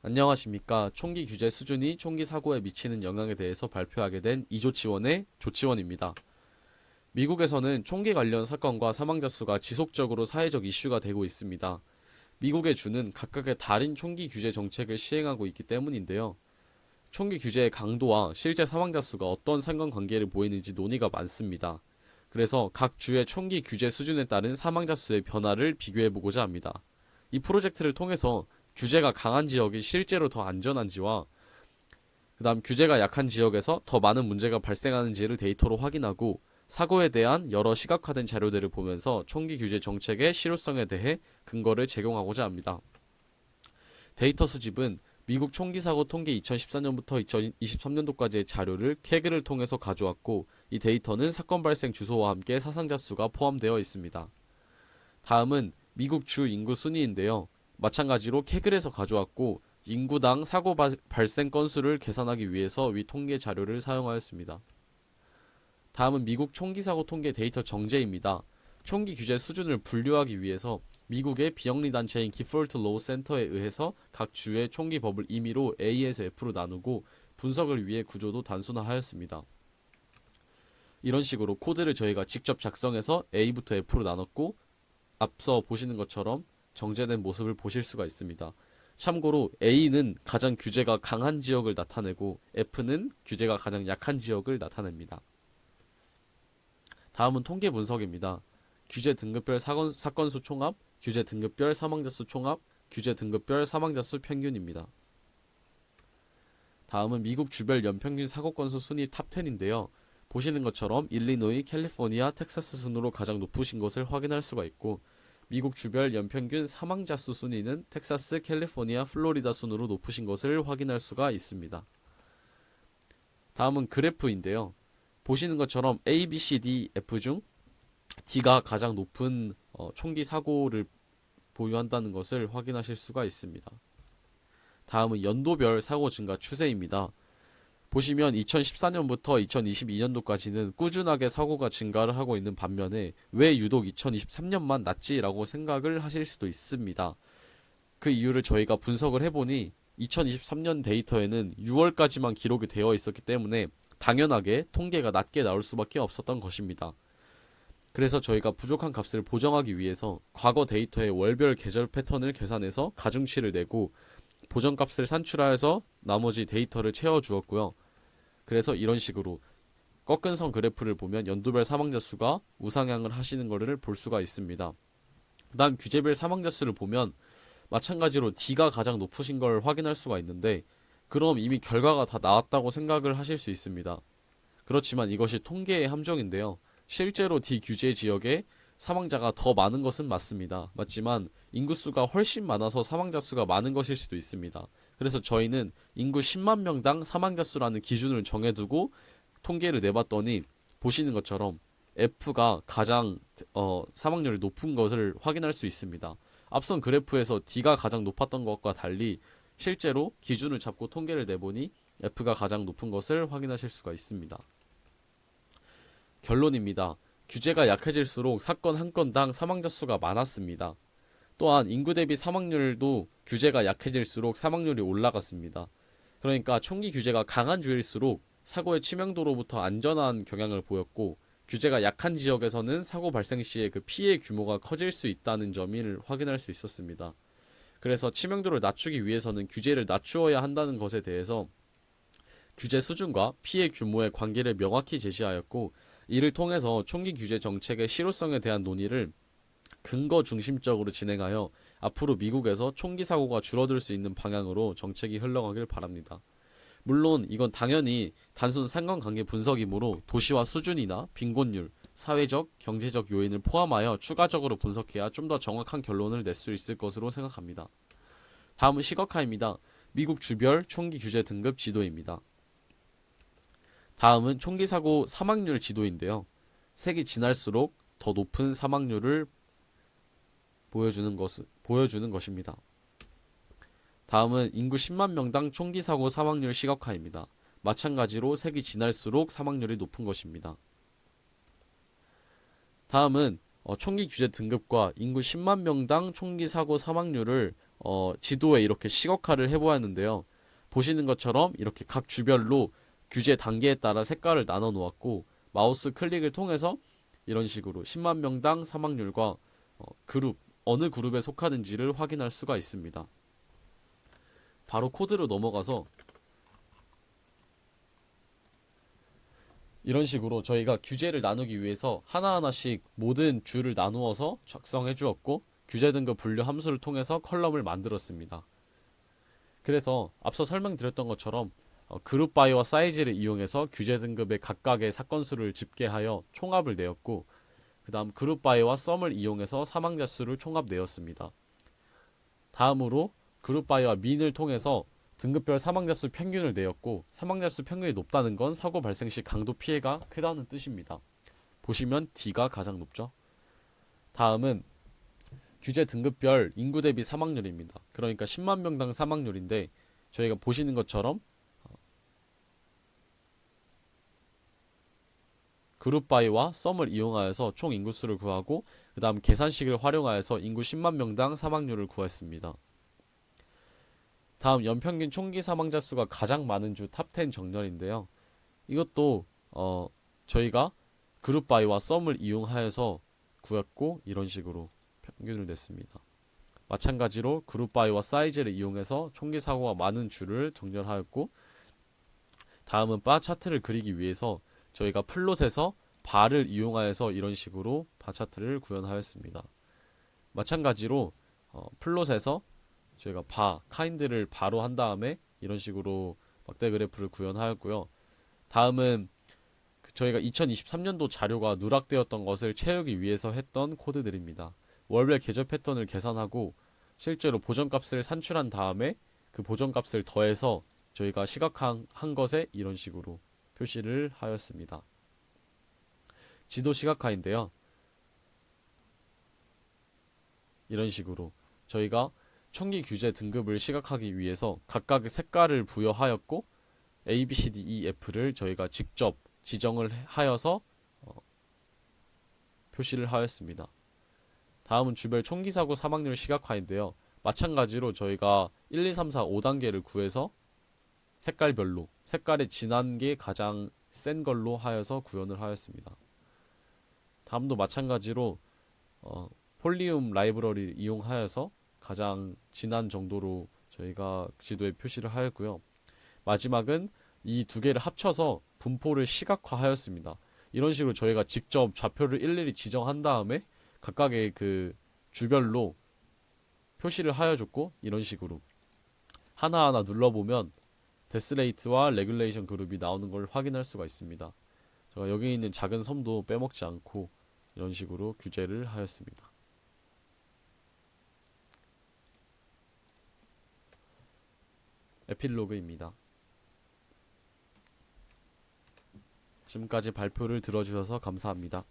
안녕하십니까. 총기 규제 수준이 총기 사고에 미치는 영향에 대해서 발표하게 된 이조치원의 조치원입니다. 미국에서는 총기 관련 사건과 사망자 수가 지속적으로 사회적 이슈가 되고 있습니다. 미국의 주는 각각의 다른 총기 규제 정책을 시행하고 있기 때문인데요. 총기 규제의 강도와 실제 사망자 수가 어떤 상관관계를 보이는지 논의가 많습니다. 그래서 각 주의 총기 규제 수준에 따른 사망자 수의 변화를 비교해보고자 합니다. 이 프로젝트를 통해서 규제가 강한 지역이 실제로 더 안전한지와 그 다음 규제가 약한 지역에서 더 많은 문제가 발생하는지를 데이터로 확인하고 사고에 대한 여러 시각화된 자료들을 보면서 총기 규제 정책의 실효성에 대해 근거를 제공하고자 합니다. 데이터 수집은 미국 총기 사고 통계 2014년부터 2023년도까지의 자료를 캐그를 통해서 가져왔고 이 데이터는 사건 발생 주소와 함께 사상자 수가 포함되어 있습니다. 다음은 미국 주 인구 순위인데요. 마찬가지로 캐글에서 가져왔고 인구당 사고 발생 건수를 계산하기 위해서 위 통계 자료를 사용하였습니다. 다음은 미국 총기 사고 통계 데이터 정제입니다. 총기 규제 수준을 분류하기 위해서 미국의 비영리 단체인 기폴트 로우 센터에 의해서 각 주의 총기 법을 임의로 A에서 F로 나누고 분석을 위해 구조도 단순화하였습니다. 이런 식으로 코드를 저희가 직접 작성해서 A부터 F로 나눴고 앞서 보시는 것처럼 정제된 모습을 보실 수가 있습니다. 참고로 A는 가장 규제가 강한 지역을 나타내고 F는 규제가 가장 약한 지역을 나타냅니다. 다음은 통계 분석입니다. 규제 등급별 사건 수 총합, 규제 등급별 사망자 수 총합, 규제 등급별 사망자 수 평균입니다. 다음은 미국 주별 연평균 사고 건수 순위 탑 10인데요. 보시는 것처럼 일리노이, 캘리포니아, 텍사스 순으로 가장 높으신 것을 확인할 수가 있고 미국 주별 연평균 사망자 수 순위는 텍사스, 캘리포니아, 플로리다 순으로 높으신 것을 확인할 수가 있습니다. 다음은 그래프인데요. 보시는 것처럼 A, B, C, D, F 중 D가 가장 높은 총기 사고를 보유한다는 것을 확인하실 수가 있습니다. 다음은 연도별 사고 증가 추세입니다. 보시면 2014년부터 2022년도까지는 꾸준하게 사고가 증가를 하고 있는 반면에 왜 유독 2023년만 낮지라고 생각을 하실 수도 있습니다. 그 이유를 저희가 분석을 해보니 2023년 데이터에는 6월까지만 기록이 되어 있었기 때문에 당연하게 통계가 낮게 나올 수밖에 없었던 것입니다. 그래서 저희가 부족한 값을 보정하기 위해서 과거 데이터의 월별 계절 패턴을 계산해서 가중치를 내고 보정값을 산출하여서 나머지 데이터를 채워주었고요. 그래서 이런 식으로 꺾은 선 그래프를 보면 연도별 사망자 수가 우상향을 하시는 것을 볼 수가 있습니다. 그 다음 규제별 사망자 수를 보면 마찬가지로 D가 가장 높으신 걸 확인할 수가 있는데 그럼 이미 결과가 다 나왔다고 생각을 하실 수 있습니다. 그렇지만 이것이 통계의 함정인데요. 실제로 D 규제 지역에 사망자가 더 많은 것은 맞습니다. 맞지만 인구수가 훨씬 많아서 사망자 수가 많은 것일 수도 있습니다. 그래서 저희는 인구 10만 명당 사망자 수라는 기준을 정해두고 통계를 내봤더니 보시는 것처럼 F가 가장 사망률이 높은 것을 확인할 수 있습니다. 앞선 그래프에서 D가 가장 높았던 것과 달리 실제로 기준을 잡고 통계를 내보니 F가 가장 높은 것을 확인하실 수가 있습니다. 결론입니다. 규제가 약해질수록 사건 한 건당 사망자 수가 많았습니다. 또한 인구 대비 사망률도 규제가 약해질수록 사망률이 올라갔습니다. 그러니까 총기 규제가 강한 주일수록 사고의 치명도로부터 안전한 경향을 보였고 규제가 약한 지역에서는 사고 발생 시에 그 피해 규모가 커질 수 있다는 점을 확인할 수 있었습니다. 그래서 치명도를 낮추기 위해서는 규제를 낮추어야 한다는 것에 대해서 규제 수준과 피해 규모의 관계를 명확히 제시하였고 이를 통해서 총기 규제 정책의 실효성에 대한 논의를 근거 중심적으로 진행하여 앞으로 미국에서 총기 사고가 줄어들 수 있는 방향으로 정책이 흘러가길 바랍니다. 물론 이건 당연히 단순 상관관계 분석이므로 도시화 수준이나 빈곤율, 사회적, 경제적 요인을 포함하여 추가적으로 분석해야 좀 더 정확한 결론을 낼 수 있을 것으로 생각합니다. 다음은 시각화입니다. 미국 주별 총기 규제 등급 지도입니다. 다음은 총기 사고 사망률 지도인데요. 색이 진할수록 더 높은 사망률을 보여주는 것입니다. 다음은 인구 10만 명당 총기 사고 사망률 시각화입니다. 마찬가지로 색이 진할수록 사망률이 높은 것입니다. 다음은 총기 규제 등급과 인구 10만 명당 총기 사고 사망률을 지도에 이렇게 시각화를 해보았는데요. 보시는 것처럼 이렇게 각 주별로 규제 단계에 따라 색깔을 나눠 놓았고, 마우스 클릭을 통해서 이런 식으로 10만 명당 사망률과 그룹, 어느 그룹에 속하는지를 확인할 수가 있습니다. 바로 코드로 넘어가서 이런 식으로 저희가 규제를 나누기 위해서 하나하나씩 모든 줄을 나누어서 작성해 주었고, 규제 등급 분류 함수를 통해서 컬럼을 만들었습니다. 그래서 앞서 설명드렸던 것처럼 그룹 바이와 사이즈를 이용해서 규제 등급의 각각의 사건 수를 집계하여 총합을 내었고, 그 다음 그룹 바이와 썸을 이용해서 사망자 수를 총합 내었습니다. 다음으로 그룹 바이와 민을 통해서 등급별 사망자 수 평균을 내었고, 사망자 수 평균이 높다는 건 사고 발생 시 강도 피해가 크다는 뜻입니다. 보시면 D가 가장 높죠. 다음은 규제 등급별 인구 대비 사망률입니다. 그러니까 10만 명당 사망률인데, 저희가 보시는 것처럼 그룹 바이와 썸을 이용하여서 총 인구수를 구하고, 그 다음 계산식을 활용하여서 인구 10만 명당 사망률을 구했습니다. 다음 연평균 총기 사망자 수가 가장 많은 주 탑10 정렬인데요. 이것도 저희가 그룹 바이와 썸을 이용하여서 구했고, 이런 식으로 평균을 냈습니다. 마찬가지로 그룹 바이와 사이즈를 이용해서 총기 사고가 많은 주를 정렬하였고, 다음은 바 차트를 그리기 위해서 저희가 플롯에서 바를 이용하여서 이런 식으로 바 차트를 구현하였습니다. 마찬가지로 플롯에서 저희가 카인드를 바로 한 다음에 이런 식으로 막대 그래프를 구현하였고요. 다음은 저희가 2023년도 자료가 누락되었던 것을 채우기 위해서 했던 코드들입니다. 월별 계절 패턴을 계산하고 실제로 보정값을 산출한 다음에 그 보정값을 더해서 저희가 시각화한 것에 이런 식으로 표시를 하였습니다. 지도 시각화인데요. 이런 식으로 저희가 총기 규제 등급을 시각하기 위해서 각각의 색깔을 부여하였고, A, B, C, D, E, F를 저희가 직접 지정을 하여서 표시를 하였습니다. 다음은 주별 총기 사고 사망률 시각화인데요. 마찬가지로 저희가 1, 2, 3, 4, 5단계를 구해서 색깔별로 색깔의 진한 게 가장 센 걸로 하여서 구현을 하였습니다. 다음도 마찬가지로 폴리움 라이브러리를 이용하여서 가장 진한 정도로 저희가 지도에 표시를 하였고요. 마지막은 이 두 개를 합쳐서 분포를 시각화하였습니다. 이런 식으로 저희가 직접 좌표를 일일이 지정한 다음에 각각의 그 주별로 표시를 하여줬고, 이런 식으로 하나하나 눌러보면 데스레이트와 레귤레이션 그룹이 나오는 걸 확인할 수가 있습니다. 제가 여기 있는 작은 섬도 빼먹지 않고 이런 식으로 규제를 하였습니다. 에필로그입니다. 지금까지 발표를 들어주셔서 감사합니다.